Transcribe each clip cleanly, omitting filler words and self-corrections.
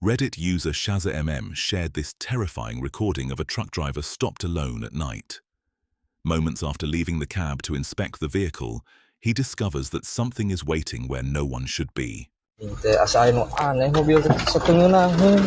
Reddit user ShazaMM shared this terrifying recording of a truck driver stopped alone at night. Moments after leaving the cab to inspect the vehicle, he discovers that something is waiting where no one should be. Asahin mo, aneh mobil sa tungunahan.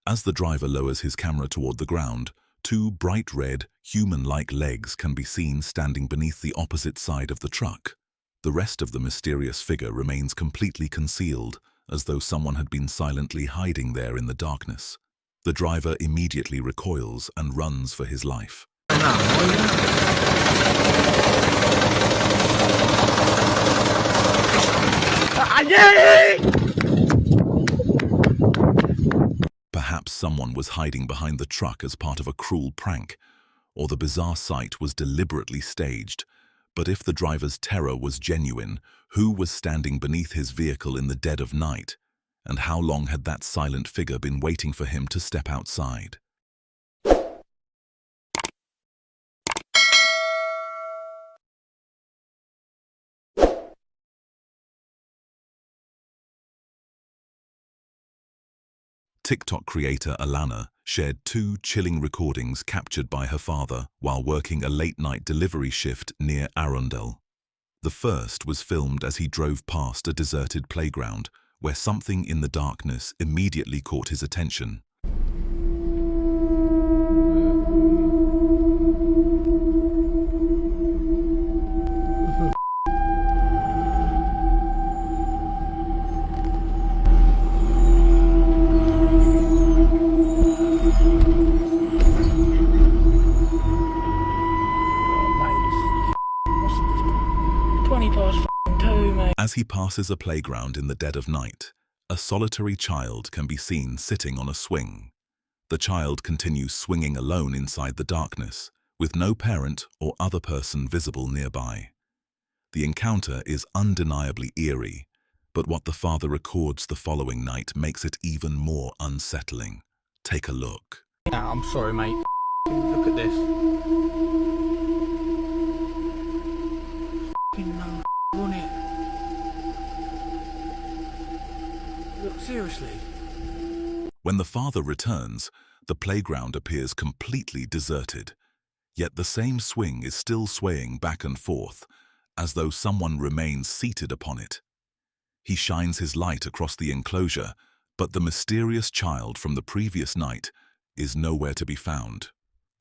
As the driver lowers his camera toward the ground, two bright red, human-like legs can be seen standing beneath the opposite side of the truck. The rest of the mysterious figure remains completely concealed, as though someone had been silently hiding there in the darkness. The driver immediately recoils and runs for his life. Perhaps someone was hiding behind the truck as part of a cruel prank, or the bizarre sight was deliberately staged. But if the driver's terror was genuine, who was standing beneath his vehicle in the dead of night? And how long had that silent figure been waiting for him to step outside? TikTok creator Alana shared two chilling recordings captured by her father while working a late-night delivery shift near Arundel. The first was filmed as he drove past a deserted playground, where something in the darkness immediately caught his attention. As he passes a playground in the dead of night, a solitary child can be seen sitting on a swing. The child continues swinging alone inside the darkness, with no parent or other person visible nearby. The encounter is undeniably eerie, but what the father records the following night makes it even more unsettling. Take a look. Yeah, I'm sorry, mate. Look at this. No, on it. Look, seriously. When the father returns, the playground appears completely deserted, yet the same swing is still swaying back and forth, as though someone remains seated upon it. He shines his light across the enclosure, but the mysterious child from the previous night is nowhere to be found.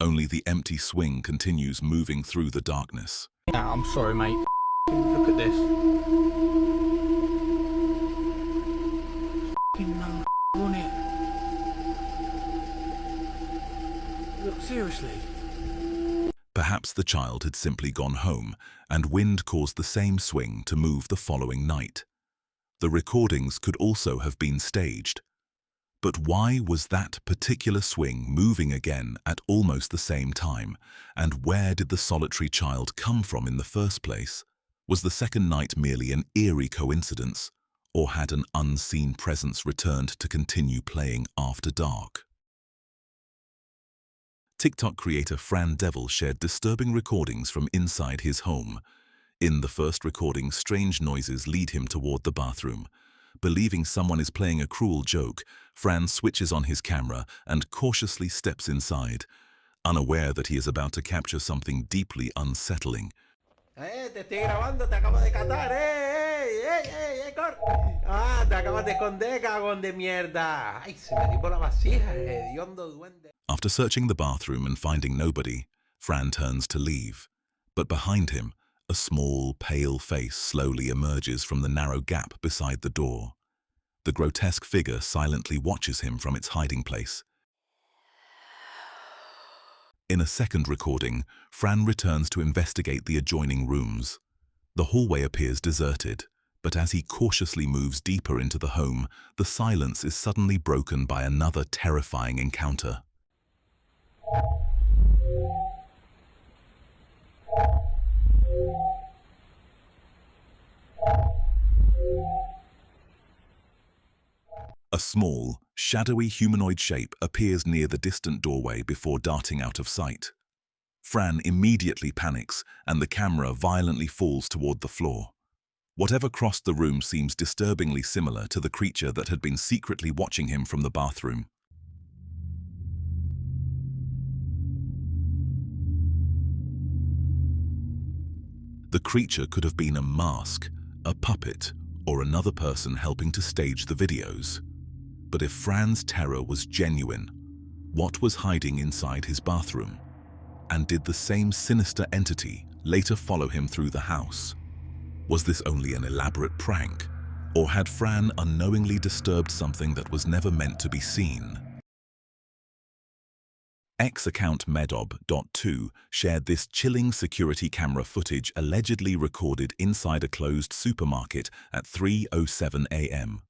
Only the empty swing continues moving through the darkness. Yeah, I'm sorry, mate. Look at this. No, on it. Look, seriously. Perhaps the child had simply gone home, and wind caused the same swing to move the following night. The recordings could also have been staged. But why was that particular swing moving again at almost the same time? And where did the solitary child come from in the first place? Was the second night merely an eerie coincidence, or had an unseen presence returned to continue playing after dark? TikTok creator Fran Devil shared disturbing recordings from inside his home. In the first recording, strange noises lead him toward the bathroom. Believing someone is playing a cruel joke, Fran switches on his camera and cautiously steps inside, unaware that he is about to capture something deeply unsettling. Te estoy grabando, te acabo de catar, corre. Ah, te acabas de esconder, cagón de mierda. Ay, se metió por la vasija, hediondo duende. After searching the bathroom and finding nobody, Fran turns to leave. But behind him, a small, pale face slowly emerges from the narrow gap beside the door. The grotesque figure silently watches him from its hiding place. In a second recording, Fran returns to investigate the adjoining rooms. The hallway appears deserted, but as he cautiously moves deeper into the home, the silence is suddenly broken by another terrifying encounter. A small, shadowy humanoid shape appears near the distant doorway before darting out of sight. Fran immediately panics, and the camera violently falls toward the floor. Whatever crossed the room seems disturbingly similar to the creature that had been secretly watching him from the bathroom. The creature could have been a mask, a puppet, or another person helping to stage the videos. But if Fran's terror was genuine, what was hiding inside his bathroom? And did the same sinister entity later follow him through the house? Was this only an elaborate prank, or had Fran unknowingly disturbed something that was never meant to be seen? Ex-account Medob.2 shared this chilling security camera footage allegedly recorded inside a closed supermarket at 3:07 a.m.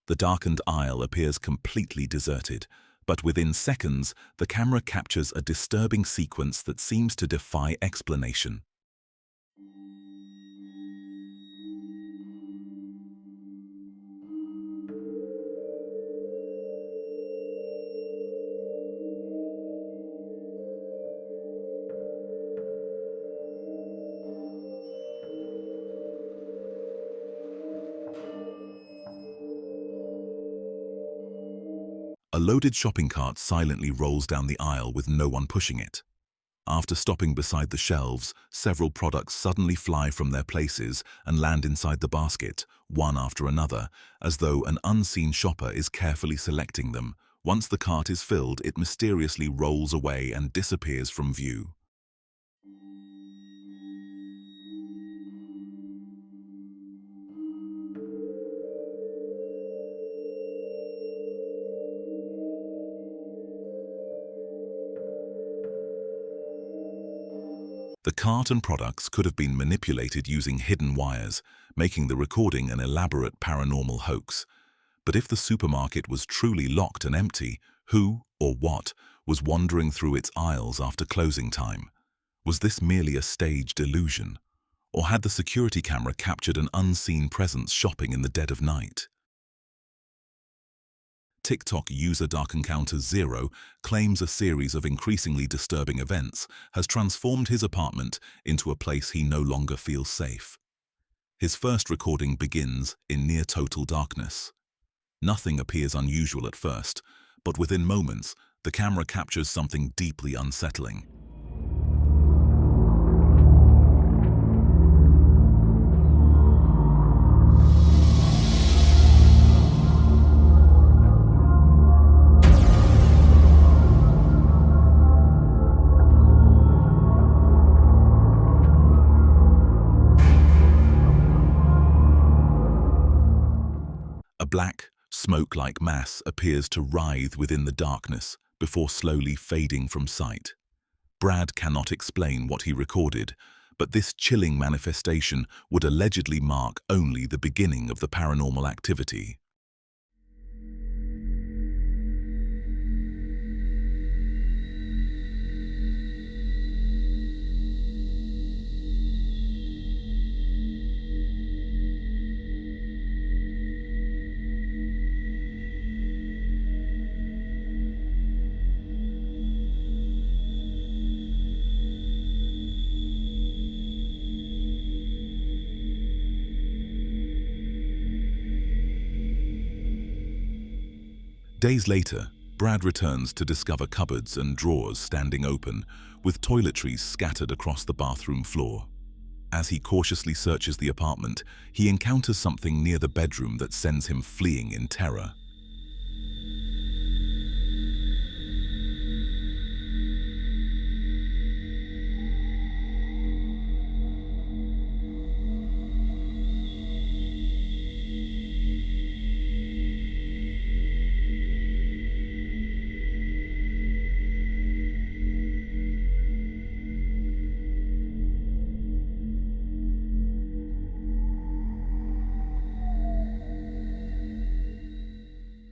The darkened aisle appears completely deserted, but within seconds, the camera captures a disturbing sequence that seems to defy explanation. A loaded shopping cart silently rolls down the aisle with no one pushing it. After stopping beside the shelves, several products suddenly fly from their places and land inside the basket, one after another, as though an unseen shopper is carefully selecting them. Once the cart is filled, it mysteriously rolls away and disappears from view. The cart and products could have been manipulated using hidden wires, making the recording an elaborate paranormal hoax. But if the supermarket was truly locked and empty, who or what was wandering through its aisles after closing time? Was this merely a staged illusion? Or had the security camera captured an unseen presence shopping in the dead of night? TikTok user DarkEncounter0 claims a series of increasingly disturbing events has transformed his apartment into a place he no longer feels safe. His first recording begins in near total darkness. Nothing appears unusual at first, but within moments, the camera captures something deeply unsettling. A black, smoke-like mass appears to writhe within the darkness before slowly fading from sight. Brad cannot explain what he recorded, but this chilling manifestation would allegedly mark only the beginning of the paranormal activity. Days later, Brad returns to discover cupboards and drawers standing open, with toiletries scattered across the bathroom floor. As he cautiously searches the apartment, he encounters something near the bedroom that sends him fleeing in terror.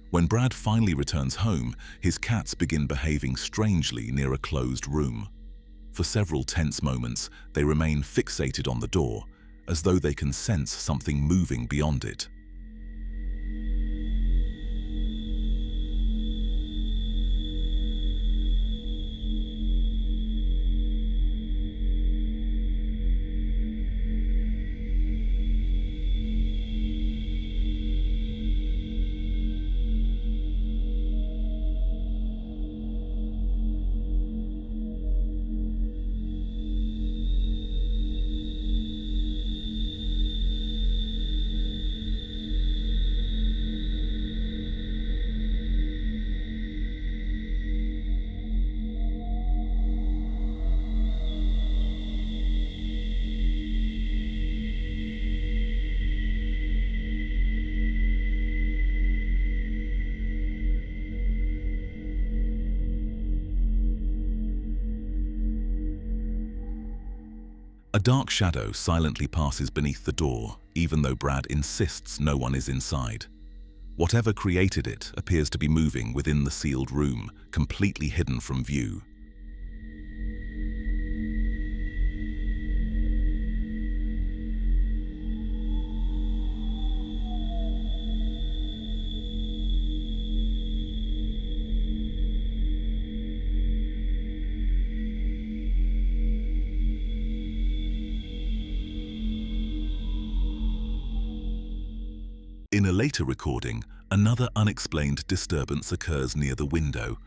When Brad finally returns home, his cats begin behaving strangely near a closed room. For several tense moments, they remain fixated on the door, as though they can sense something moving beyond it. A dark shadow silently passes beneath the door, even though Brad insists no one is inside. Whatever created it appears to be moving within the sealed room, completely hidden from view. In a later recording, another unexplained disturbance occurs near the window.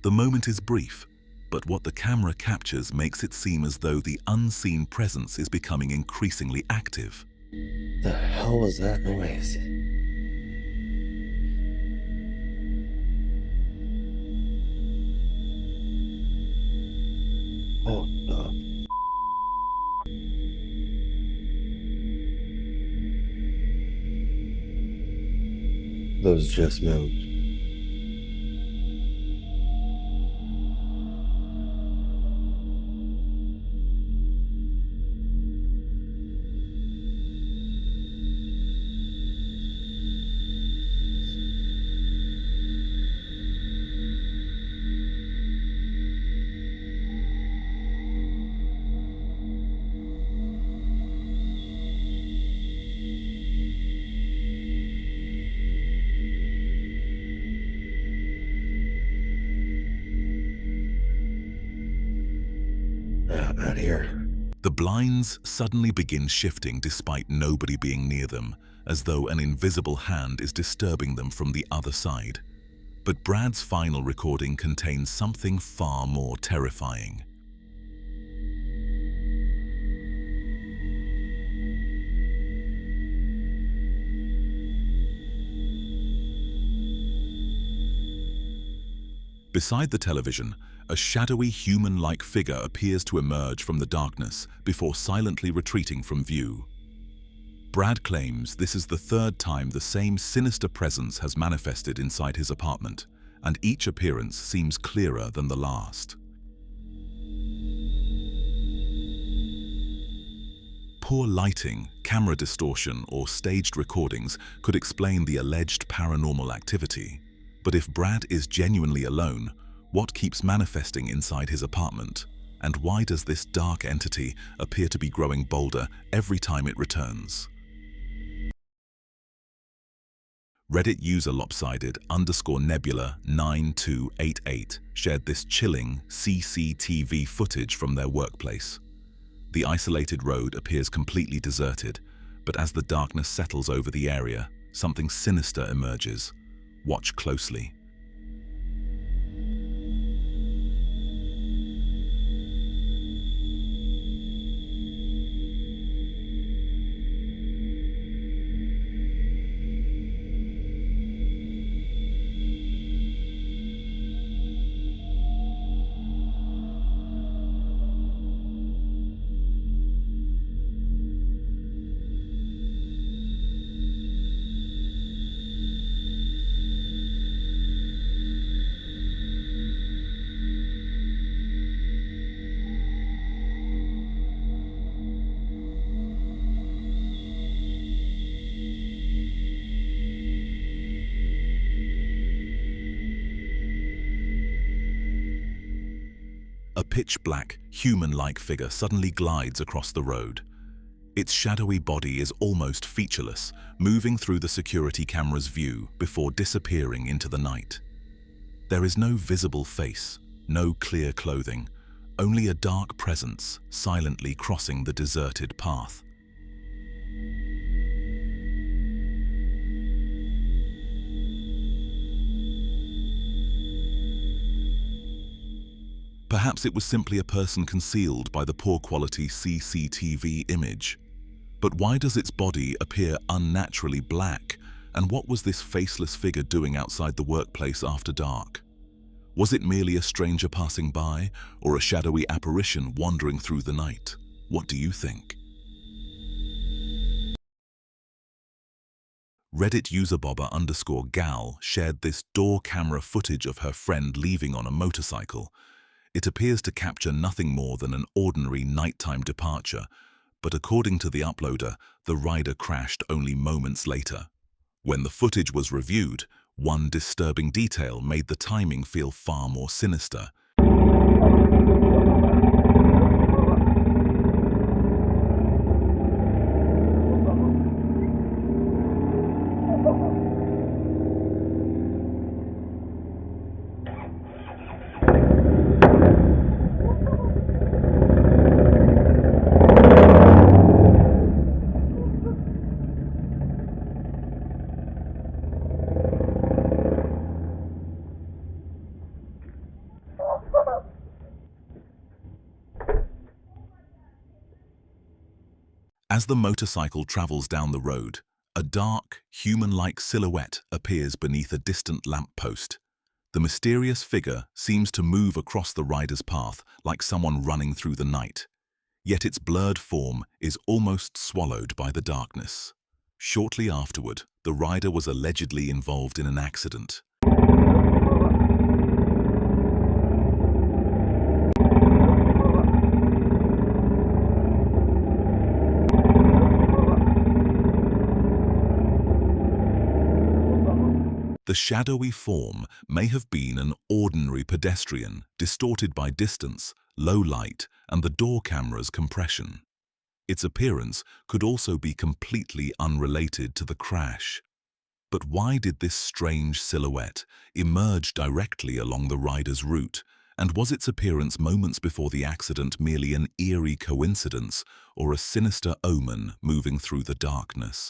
The moment is brief, but what the camera captures makes it seem as though the unseen presence is becoming increasingly active. The hell was that noise? Oh, no. Those just moved. Out here. The blinds suddenly begin shifting despite nobody being near them, as though an invisible hand is disturbing them from the other side. But Brad's final recording contains something far more terrifying. Beside the television, a shadowy human-like figure appears to emerge from the darkness before silently retreating from view. Brad claims this is the third time the same sinister presence has manifested inside his apartment, and each appearance seems clearer than the last. Poor lighting, camera distortion, or staged recordings could explain the alleged paranormal activity. But if Brad is genuinely alone, what keeps manifesting inside his apartment? And why does this dark entity appear to be growing bolder every time it returns? Reddit user lopsided_nebula9288 shared this chilling CCTV footage from their workplace. The isolated road appears completely deserted, but as the darkness settles over the area, something sinister emerges. Watch closely. A pitch-black, human-like figure suddenly glides across the road. Its shadowy body is almost featureless, moving through the security camera's view before disappearing into the night. There is no visible face, no clear clothing, only a dark presence silently crossing the deserted path. Perhaps it was simply a person concealed by the poor-quality CCTV image. But why does its body appear unnaturally black? And what was this faceless figure doing outside the workplace after dark? Was it merely a stranger passing by, or a shadowy apparition wandering through the night? What do you think? Reddit user Bobber_gal shared this door camera footage of her friend leaving on a motorcycle. It appears to capture nothing more than an ordinary nighttime departure, But according to the uploader, the rider crashed only moments later. When the footage was reviewed, one disturbing detail made the timing feel far more sinister. As the motorcycle travels down the road, a dark, human-like silhouette appears beneath a distant lamppost. The mysterious figure seems to move across the rider's path like someone running through the night, yet its blurred form is almost swallowed by the darkness. Shortly afterward, the rider was allegedly involved in an accident. The shadowy form may have been an ordinary pedestrian, distorted by distance, low light, and the door camera's compression. Its appearance could also be completely unrelated to the crash. But why did this strange silhouette emerge directly along the rider's route? And was its appearance moments before the accident merely an eerie coincidence or a sinister omen moving through the darkness?